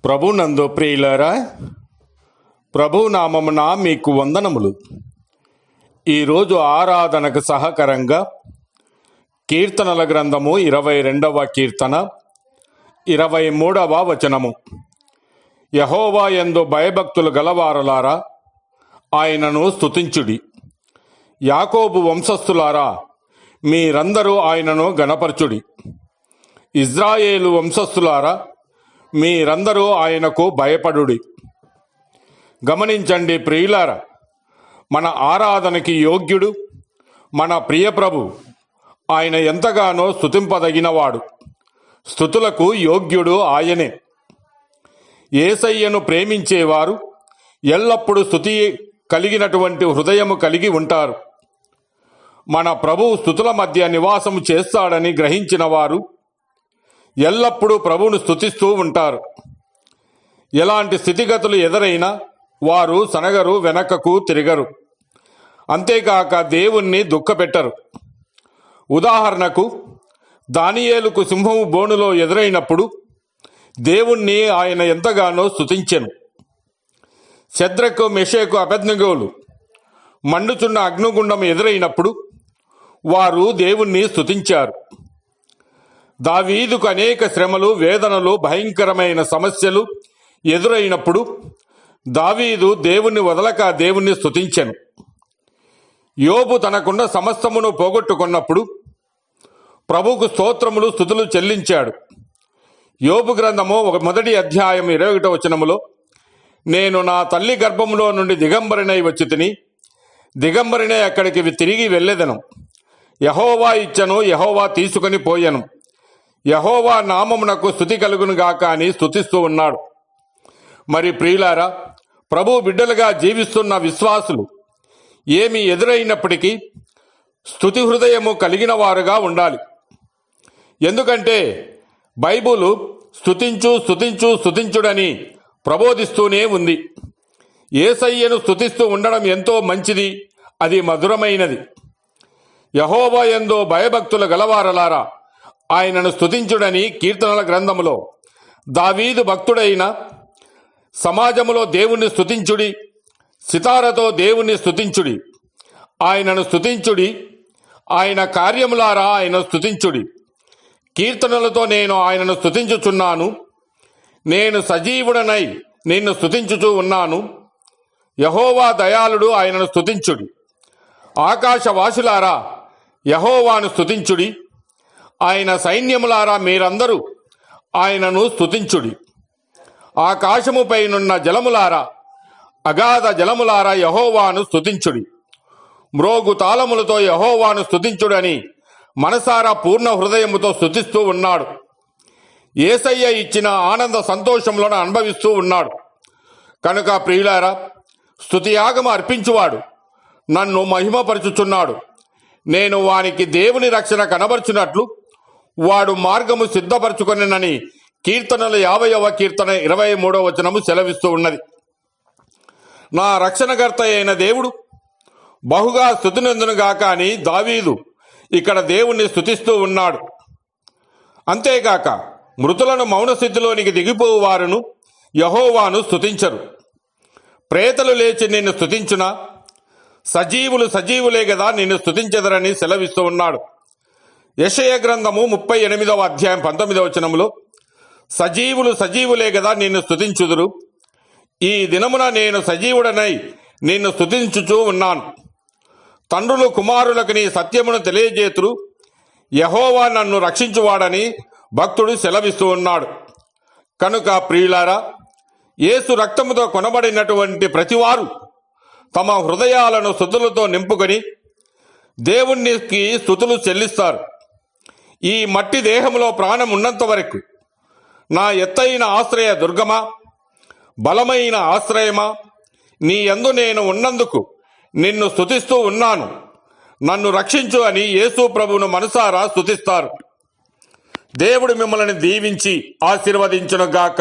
ప్రభునందు ప్రియులారా, ప్రభు నామమున మీకు వందనములు. ఈరోజు ఆరాధనకు సహకరంగా కీర్తనల గ్రంథము 22వ కీర్తన 23వ వచనము. యెహోవా యందు భయభక్తులు గలవారలారా, ఆయనను స్తుతించుడి. యాకోబు వంశస్థులారా, మీరందరూ ఆయనను గణపరచుడి. ఇజ్రాయేలు వంశస్థులారా, మీరందరూ ఆయనకు భయపడుడి. గమనించండి ప్రియులారా, మన ఆరాధనకి యోగ్యుడు మన ప్రియ ప్రభు. ఆయన ఎంతగానో స్తుతింపదగినవాడు. స్తుతులకు యోగ్యుడు ఆయనే. యేసయ్యను ప్రేమించేవారు ఎల్లప్పుడూ స్తుతి కలిగినటువంటి హృదయము కలిగి ఉంటారు. మన ప్రభువు స్తుతుల మధ్య నివాసము చేస్తాడని గ్రహించిన వారు ఎల్లప్పుడూ ప్రభువును స్తుతిస్తూ ఉంటారు. ఎలాంటి స్థితిగతులు ఎదురైనా వారు సనగరు, వెనకకు తిరగరు. అంతేకాక దేవుణ్ణి దుఃఖపెట్టరు. ఉదాహరణకు, దానియేలుకు సింహము బోనులో ఎదురైనప్పుడు దేవుణ్ణి ఆయన ఎంతగానో స్తుతించెను. షద్రకు, మెషకు, అబేద్నెగోలు మండుచున్న అగ్నిగుండం ఎదురైనప్పుడు వారు దేవుణ్ణి స్తుతించారు. దావీదుకు అనేక శ్రమలు, వేదనలు, భయంకరమైన సమస్యలు ఎదురైనప్పుడు దావీదు దేవుణ్ణి వదలక దేవుణ్ణి స్తుతించెను. యోబు తనకున్న సమస్తమును పోగొట్టుకున్నప్పుడు ప్రభువుకు స్తోత్రములు, స్తుతులు చెల్లించాడు. యోబు గ్రంథము 1వ అధ్యాయం 21వ వచనములో, నేను నా తల్లి గర్భములో నుండి దిగంబరినై వచ్చి తిని, దిగంబరినై అక్కడికి తిరిగి వెళ్ళెదను. యెహోవా ఇచ్చెను, యెహోవా తీసుకొని పోయెను. యెహోవా నామమునకు స్తుతి కలుగును గాక అని స్తుతిస్తూ ఉన్నాడు. మరి ప్రియులారా, ప్రభు బిడ్డలుగా జీవిస్తున్న విశ్వాసులు ఏమి ఎదురైనప్పటికీ స్తుతి హృదయము కలిగిన వారుగా ఉండాలి. ఎందుకంటే బైబులు స్తుతించు స్తుతించు స్తుతించుడని ప్రబోధిస్తూనే ఉంది. యేసయ్యను స్తుతిస్తూ ఉండడం ఎంతో మంచిది, అది మధురమైనది. యెహోవా యందు భయభక్తులు గలవారలారా, ఆయనను స్తుతించుడని కీర్తనల గ్రంథములో దావీదు భక్తుడైన సమాజములో దేవుణ్ణి స్తుతించుడి, సితారతో దేవుణ్ణి స్తుతించుడి, ఆయనను స్తుతించుడి, ఆయన కార్యములారా ఆయన స్తుతించుడి. కీర్తనలతో నేను ఆయనను స్తుతించుచున్నాను, నేను సజీవుడనై నిన్ను స్తుతించుచూ ఉన్నాను. యెహోవా దయాళుడు, ఆయనను స్తుతించుడి. ఆకాశవాసులారా, యెహోవాను స్తుతించుడి. ఆయన సైన్యములారా, మీరందరూ ఆయనను స్తుతించుడి. ఆకాశముపైనున్న జలములారా, అగాధ జలములారా, యెహోవాను స్తుతించుడి. మ్రోగు తాళములతో యెహోవాను స్తుతించుడని మనసారా పూర్ణ హృదయముతో స్తుతిస్తూ ఉన్నాడు. యేసయ్య ఇచ్చిన ఆనంద సంతోషములను అనుభవిస్తూ ఉన్నాడు. కనుక ప్రియులారా, స్తుతియాగము అర్పించువాడు నన్ను మహిమపరచుచున్నాడు. నేను వానికి దేవుని రక్షణ కనబర్చున్నట్లు వాడు మార్గము సిద్ధపరచుకొనినని కీర్తనలు 50వ కీర్తన 23వ వచనము సెలవిస్తూ ఉన్నది. నా రక్షణకర్త అయిన దేవుడు బహుగా స్తుతినందునుగాక అని దావీదు ఇక్కడ దేవుణ్ణి స్తుతిస్తూ ఉన్నాడు. అంతేకాక మృతులను మౌన స్థితిలోనికి దిగిపోవు వారును యెహోవాను స్తుతించరు. ప్రేతలు లేచి నిన్ను స్తుతించునా, సజీవులు సజీవులే గదా నిన్ను స్తుతించెదరని సెలవిస్తూ ఉన్నాడు. యెషయా గ్రంథము 38వ అధ్యాయం 19వ వచనములో, సజీవులు సజీవులే గదా నిన్ను స్తుతించుదురు. ఈ దినమున నేను సజీవుడనై నిన్ను స్తుతించుచూ ఉన్నాను. తండ్రులు కుమారులకు నీ సత్యమును తెలియజేతురు. యెహోవా నన్ను రక్షించువాడని భక్తుడు సెలవిస్తూ ఉన్నాడు. కనుక ప్రియులారా, యేసు రక్తముతో కొనబడినటువంటి ప్రతివారు తమ హృదయాలను స్తుతులతో నింపుకొని దేవునికి స్తుతులు చెల్లిస్తారు. ఈ మట్టి దేహములో ప్రాణం ఉన్నంత వరకు నా ఎత్తైన ఆశ్రయ దుర్గమా, బలమైన ఆశ్రయమా, నీ యందు నేను ఉన్నందుకు నిన్ను స్తుతిస్తూ ఉన్నాను, నన్ను రక్షించు అని యేసు ప్రభువును మనసారా స్తుతిస్తారు. దేవుడు మిమ్మల్ని దీవించి ఆశీర్వదించును గాక.